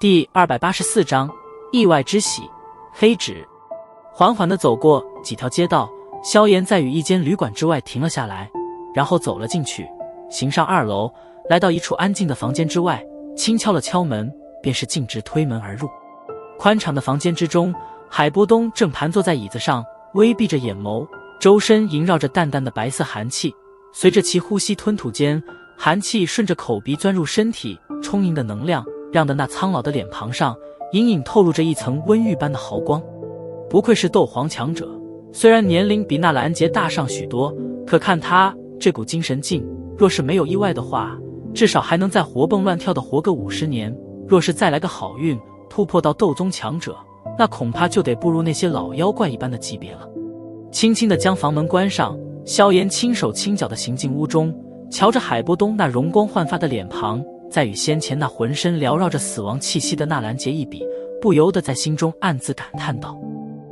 第284章意外之喜。黑纸。缓缓地走过几条街道，萧炎在与一间旅馆之外停了下来，然后走了进去，行上2楼，来到一处安静的房间之外，轻敲了敲门，便是径直推门而入。宽敞的房间之中，海波东正盘坐在椅子上，微闭着眼眸，周身萦绕着淡淡的白色寒气，随着其呼吸吞吐间，寒气顺着口鼻钻入身体，充盈的能量让得那苍老的脸庞上隐隐透露着一层温玉般的毫光。不愧是斗皇强者，虽然年龄比纳兰杰大上许多，可看他这股精神劲，若是没有意外的话，至少还能再活蹦乱跳的活个50年，若是再来个好运，突破到斗宗强者，那恐怕就得步入那些老妖怪一般的级别了。轻轻地将房门关上，萧炎轻手轻脚地行进屋中，瞧着海波东那容光焕发的脸庞，再与先前那浑身缭绕着死亡气息的纳兰杰一比，不由得在心中暗自感叹道：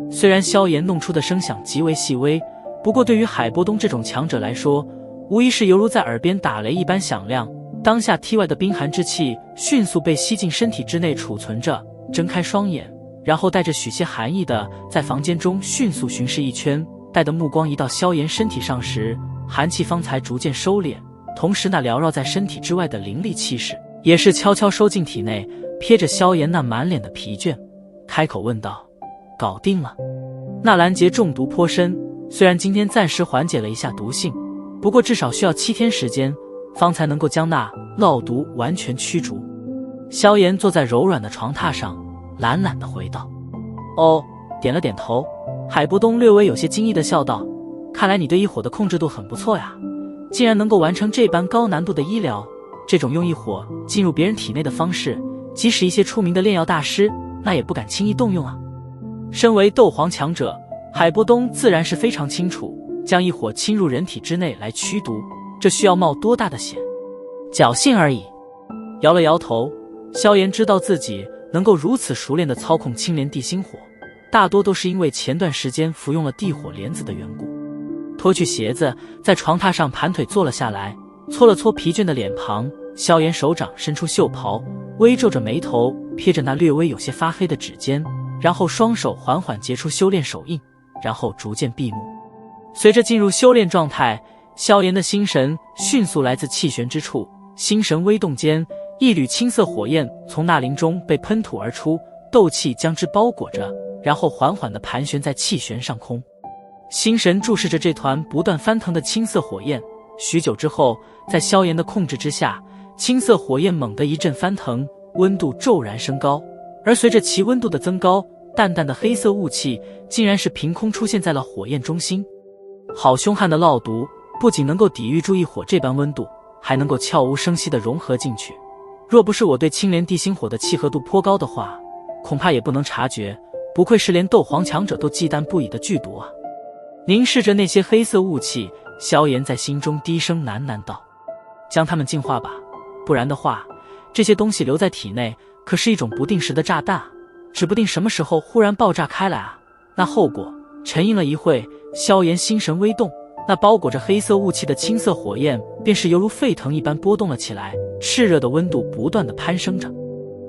虽然萧炎弄出的声响极为细微，不过对于海波东这种强者来说，无疑是犹如在耳边打雷一般响亮。当下体外的冰寒之气迅速被吸进身体之内储存着，睁开双眼，然后带着许些寒意的在房间中迅速巡视一圈，待得目光移到萧炎身体上时，寒气方才逐渐收敛，同时那缭绕在身体之外的凌厉气势也是悄悄收进体内，瞥着萧炎那满脸的疲倦，开口问道：搞定了。纳兰杰中毒颇深，虽然今天暂时缓解了一下毒性，不过至少需要7天时间方才能够将那烙毒完全驱逐。萧炎坐在柔软的床榻上，懒懒地回道：哦，点了点头。海波东略微有些惊异地笑道：看来你对异火的控制度很不错呀，竟然能够完成这般高难度的医疗。这种用异火进入别人体内的方式，即使一些出名的炼药大师那也不敢轻易动用啊。身为斗皇强者，海波东自然是非常清楚，将异火侵入人体之内来驱毒，这需要冒多大的险？侥幸而已。摇了摇头，萧炎知道自己能够如此熟练地操控青莲地心火，大多都是因为前段时间服用了地火莲子的缘故。脱去鞋子，在床榻上盘腿坐了下来，搓了搓疲倦的脸庞，萧炎手掌伸出袖袍，微皱着眉头，瞥着那略微有些发黑的指尖，然后双手缓缓结出修炼手印，然后逐渐闭目。随着进入修炼状态，萧炎的心神迅速来自气旋之处，心神微动间，一缕青色火焰从那灵中被喷吐而出，斗气将之包裹着，然后缓缓地盘旋在气旋上空。心神注视着这团不断翻腾的青色火焰，许久之后，在萧炎的控制之下，青色火焰猛地一阵翻腾，温度骤然升高，而随着其温度的增高，淡淡的黑色雾气竟然是凭空出现在了火焰中心。好凶悍的烙毒，不仅能够抵御住异火这般温度，还能够悄无声息地融合进去。若不是我对青莲地心火的契合度颇高的话，恐怕也不能察觉，不愧是连斗皇强者都忌惮不已的剧毒啊。凝视着那些黑色雾气，萧炎在心中低声喃喃道：将它们净化吧，不然的话，这些东西留在体内可是一种不定时的炸弹，指不定什么时候忽然爆炸开来啊，那后果……沉吟了一会，萧炎心神微动，那包裹着黑色雾气的青色火焰便是犹如沸腾一般波动了起来，炽热的温度不断地攀升着。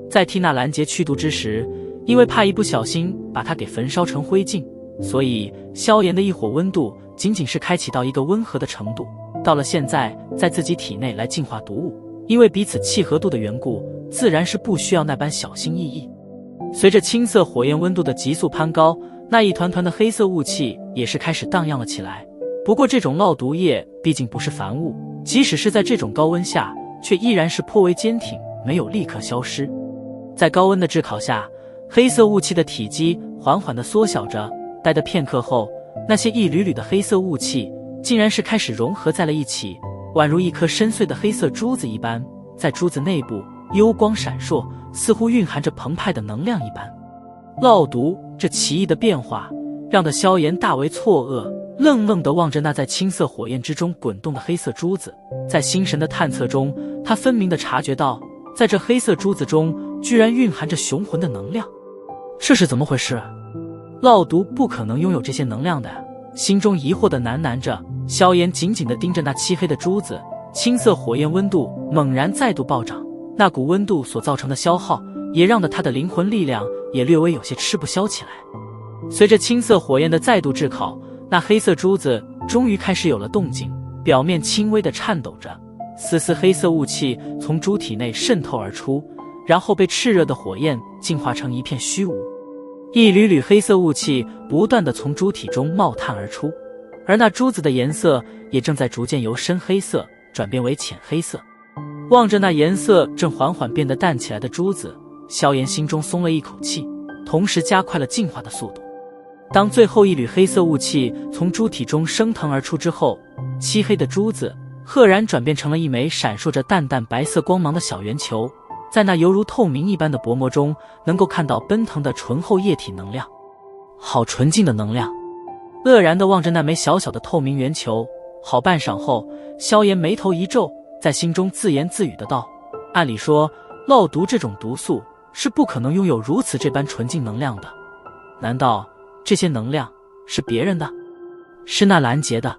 在替纳兰杰驱毒之时，因为怕一不小心把它给焚烧成灰烬，所以萧炎的异火温度仅仅是开启到一个温和的程度，到了现在在自己体内来净化毒物，因为彼此契合度的缘故，自然是不需要那般小心翼翼。随着青色火焰温度的急速攀高，那一团团的黑色雾气也是开始荡漾了起来。不过这种烙毒液毕竟不是凡物，即使是在这种高温下，却依然是颇为坚挺，没有立刻消失。在高温的炙烤下，黑色雾气的体积缓缓地缩小着，待得片刻后，那些一缕缕的黑色雾气竟然是开始融合在了一起，宛如一颗深邃的黑色珠子一般，在珠子内部幽光闪烁，似乎蕴含着澎湃的能量一般。烙毒这奇异的变化，让得萧炎大为错愕，愣愣地望着那在青色火焰之中滚动的黑色珠子。在心神的探测中，他分明地察觉到，在这黑色珠子中居然蕴含着雄浑的能量。这是怎么回事？烙毒不可能拥有这些能量的，心中疑惑地喃喃着。萧炎紧紧地盯着那漆黑的珠子，青色火焰温度猛然再度暴涨，那股温度所造成的消耗也让得他的灵魂力量也略微有些吃不消起来。随着青色火焰的再度炙烤，那黑色珠子终于开始有了动静，表面轻微的颤抖着，丝丝黑色雾气从猪体内渗透而出，然后被炽热的火焰净化成一片虚无。一缕缕黑色雾气不断地从猪体中冒探而出，而那珠子的颜色也正在逐渐由深黑色转变为浅黑色。望着那颜色正缓缓变得淡起来的珠子，萧炎心中松了一口气，同时加快了进化的速度。当最后一缕黑色雾气从猪体中升腾而出之后，漆黑的珠子赫然转变成了一枚闪烁着淡淡白色光芒的小圆球，在那犹如透明一般的薄膜中，能够看到奔腾的醇厚液体能量。好纯净的能量！愕然地望着那枚小小的透明圆球，好半晌后，萧炎眉头一皱，在心中自言自语的道：按理说，烙毒这种毒素是不可能拥有如此这般纯净能量的，难道这些能量是别人的？是纳兰杰的？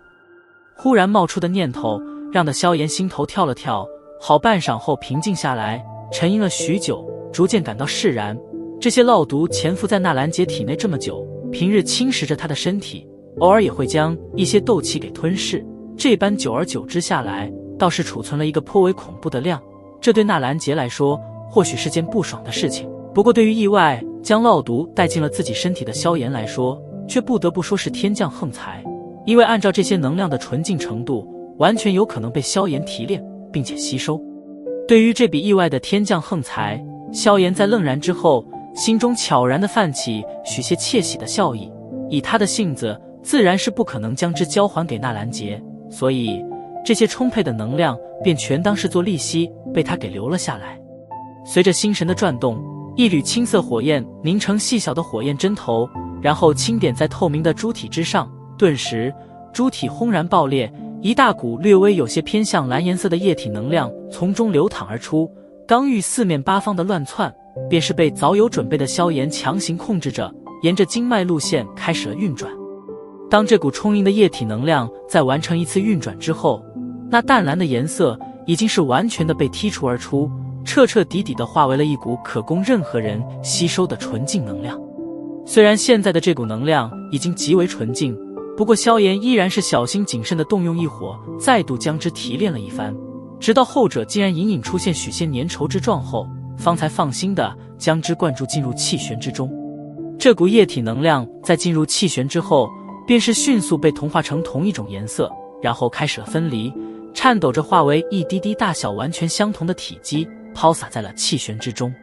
忽然冒出的念头让得萧炎心头跳了跳，好半晌后平静下来，沉吟了许久，逐渐感到释然。这些烙毒潜伏在纳兰杰体内这么久，平日侵蚀着他的身体，偶尔也会将一些斗气给吞噬，这般久而久之下来，倒是储存了一个颇为恐怖的量。这对纳兰杰来说或许是件不爽的事情，不过对于意外将烙毒带进了自己身体的萧炎来说，却不得不说是天降横财。因为按照这些能量的纯净程度，完全有可能被萧炎提炼并且吸收。对于这笔意外的天降横财，萧炎在愣然之后，心中悄然地泛起许些窃喜的笑意。以他的性子，自然是不可能将之交还给纳兰杰，所以这些充沛的能量便全当是做利息被他给留了下来。随着心神的转动，一缕青色火焰凝成细小的火焰针头，然后轻点在透明的猪体之上，顿时猪体轰然爆裂，一大股略微有些偏向蓝颜色的液体能量从中流淌而出，刚欲四面八方的乱窜，便是被早有准备的萧炎强行控制着，沿着经脉路线开始了运转。当这股充盈的液体能量在完成一次运转之后，那淡蓝的颜色已经是完全的被剔除而出，彻彻底底的化为了一股可供任何人吸收的纯净能量。虽然现在的这股能量已经极为纯净，不过萧炎依然是小心谨慎地动用异火，再度将之提炼了一番，直到后者竟然隐隐出现许些粘稠之状后，方才放心地将之灌注进入气旋之中。这股液体能量在进入气旋之后，便是迅速被同化成同一种颜色，然后开始了分离，颤抖着化为一滴滴大小完全相同的体积，抛洒在了气旋之中。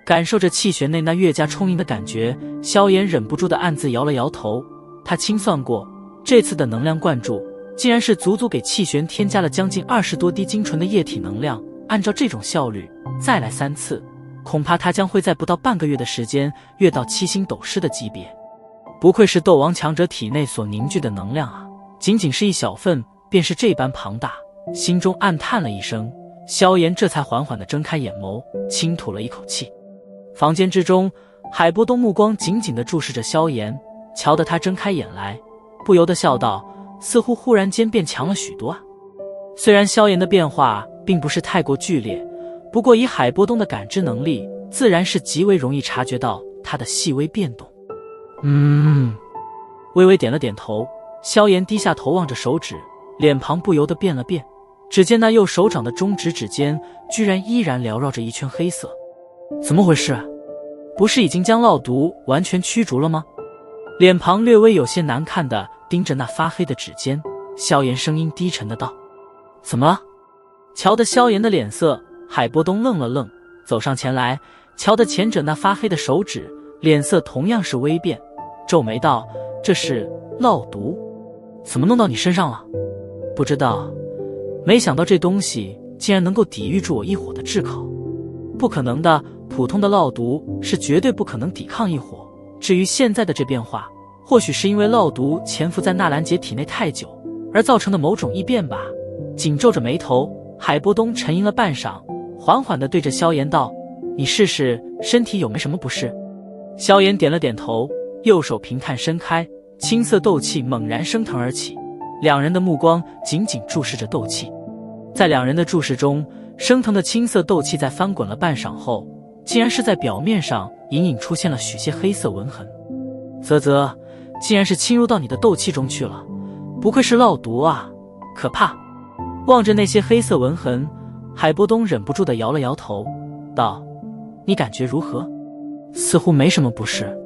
感受着气旋内那越加充盈的感觉，萧炎忍不住地暗自摇了摇头。他清算过，这次的能量灌注竟然是足足给气旋添加了将近20多滴精纯的液体能量，按照这种效率再来3次，恐怕他将会在不到半个月的时间跃到7星斗师的级别。不愧是斗王强者体内所凝聚的能量啊，仅仅是一小份便是这般庞大。心中暗叹了一声，萧炎这才缓缓地睁开眼眸，轻吐了一口气。房间之中，海波东目光紧紧地注视着萧炎，瞧得他睁开眼来，不由得笑道，似乎忽然间变强了许多啊。虽然萧炎的变化并不是太过剧烈，不过以海波东的感知能力，自然是极为容易察觉到他的细微变动。微微点了点头，萧炎低下头望着手指，脸庞不由得变了变，只见那右手掌的中指指尖居然依然缭绕着一圈黑色。怎么回事啊？不是已经将烙毒完全驱逐了吗？脸庞略微有些难看的盯着那发黑的指尖，萧炎声音低沉的道：怎么了？瞧得萧炎的脸色，海波东愣了愣，走上前来，瞧得前者那发黑的手指，脸色同样是微变，皱眉道：这是烙毒？怎么弄到你身上了？不知道，没想到这东西竟然能够抵御住我异火的炙烤。不可能的，普通的烙毒是绝对不可能抵抗异火。至于现在的这变化，或许是因为烙毒潜伏在纳兰杰体内太久而造成的某种异变吧。紧皱着眉头，海波东沉吟了半晌，缓缓地对着萧炎道：你试试身体有没什么不适？萧炎点了点头，右手平探伸开，青色斗气猛然升腾而起，两人的目光紧紧注视着斗气。在两人的注视中，升腾的青色斗气在翻滚了半晌后，竟然是在表面上隐隐出现了许些黑色纹痕。啧啧，竟然是侵入到你的斗气中去了，不愧是烙毒啊，可怕！望着那些黑色纹痕，海波东忍不住地摇了摇头，道：“你感觉如何？”似乎没什么不适。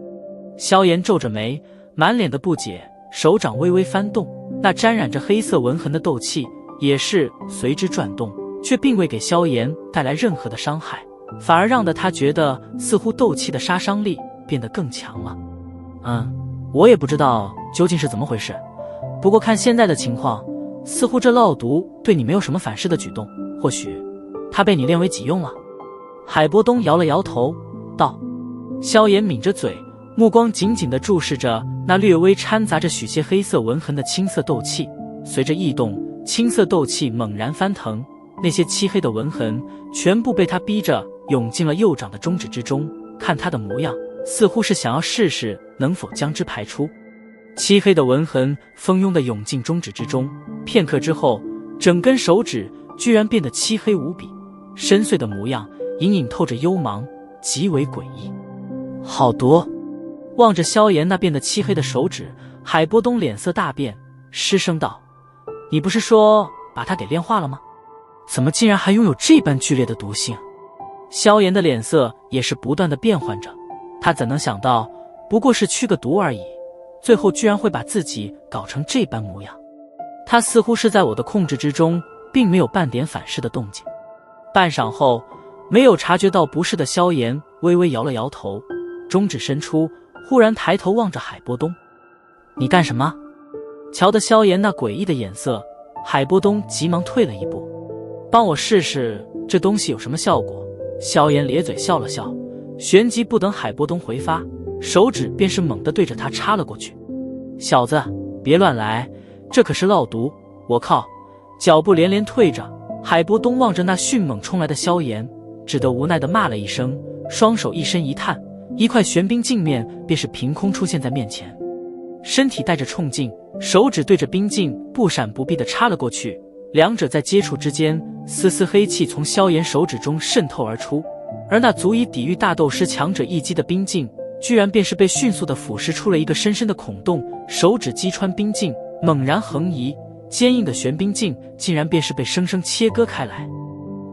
萧炎皱着眉，满脸的不解，手掌微微翻动，那沾染着黑色纹痕的斗气也是随之转动，却并未给萧炎带来任何的伤害，反而让得他觉得似乎斗气的杀伤力变得更强了。我也不知道究竟是怎么回事，不过看现在的情况，似乎这烙毒对你没有什么反噬的举动，或许他被你练为己用了。海波东摇了摇头道。萧炎抿着嘴，目光紧紧地注视着那略微掺杂着许些黑色纹痕的青色斗气，随着异动，青色斗气猛然翻腾，那些漆黑的纹痕全部被他逼着涌进了右掌的中指之中，看他的模样，似乎是想要试试能否将之排出。漆黑的纹痕蜂拥地涌进中指之中，片刻之后，整根手指居然变得漆黑无比，深邃的模样隐隐透着幽芒，极为诡异。好毒！望着萧炎那变得漆黑的手指，海波东脸色大变，失声道：“你不是说把它给炼化了吗？怎么竟然还拥有这般剧烈的毒性？”萧炎的脸色也是不断的变换着，他怎能想到不过是驱个毒而已，最后居然会把自己搞成这般模样。他似乎是在我的控制之中，并没有半点反噬的动静。半晌后，没有察觉到不适的萧炎微微摇了摇头，中指伸出，忽然抬头望着海波东：“你干什么？”瞧得萧炎那诡异的眼色，海波东急忙退了一步：“帮我试试这东西有什么效果。”萧炎咧嘴笑了笑，旋即不等海波东回发，手指便是猛地对着他插了过去。“小子，别乱来，这可是烙毒！”我靠！脚步连连退着，海波东望着那迅猛冲来的萧炎，只得无奈地骂了一声，双手一伸一探，一块玄冰镜面便是凭空出现在面前，身体带着冲劲，手指对着冰镜不闪不避地插了过去，两者在接触之间，丝丝黑气从萧炎手指中渗透而出，而那足以抵御大斗师强者一击的冰镜，居然便是被迅速地腐蚀出了一个深深的孔洞，手指击穿冰镜，猛然横移，坚硬的玄冰镜竟然便是被生生切割开来。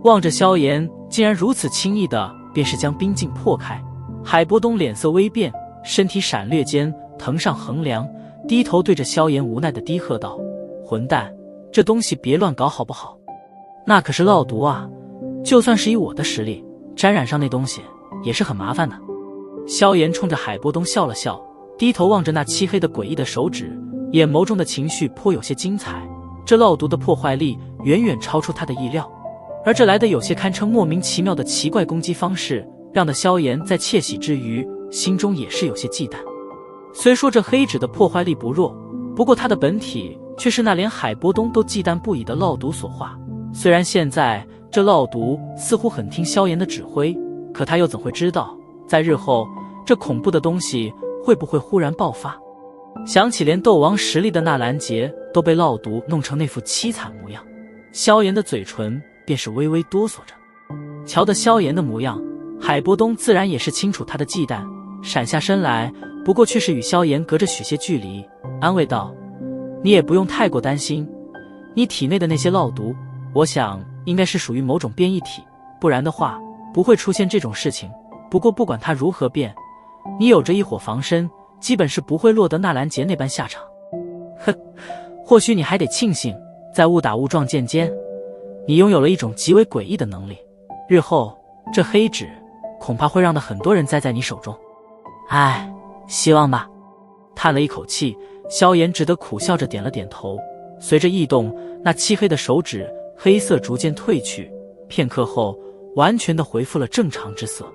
望着萧炎竟然如此轻易的便是将冰镜破开，海波东脸色微变，身体闪掠间腾上横梁，低头对着萧炎无奈的低喝道：“混蛋，这东西别乱搞好不好？那可是烙毒啊，就算是以我的实力，沾染上那东西也是很麻烦的。”萧炎冲着海波东笑了笑，低头望着那漆黑的诡异的手指，眼眸中的情绪颇有些精彩。这烙毒的破坏力远远超出他的意料，而这来的有些堪称莫名其妙的奇怪攻击方式，让得萧炎在窃喜之余，心中也是有些忌惮。虽说这黑纸的破坏力不弱，不过它的本体却是那连海波东都忌惮不已的烙毒所化。虽然现在这烙毒似乎很听萧炎的指挥，可他又怎会知道，在日后这恐怖的东西会不会忽然爆发？想起连斗王实力的纳兰杰都被烙毒弄成那副凄惨模样，萧炎的嘴唇便是微微哆嗦着。瞧得萧炎的模样，海波东自然也是清楚他的忌惮，闪下身来，不过却是与萧炎隔着许些距离，安慰道：“你也不用太过担心，你体内的那些烙毒，我想应该是属于某种变异体，不然的话不会出现这种事情。不过不管它如何变，你有着一火防身，基本是不会落得纳兰杰那般下场。哼，或许你还得庆幸，在误打误撞间，你拥有了一种极为诡异的能力，日后这黑纸恐怕会让很多人栽在你手中。唉，希望吧。”叹了一口气，萧炎只得苦笑着点了点头。随着异动，那漆黑的手指黑色逐渐褪去，片刻后完全的恢复了正常之色。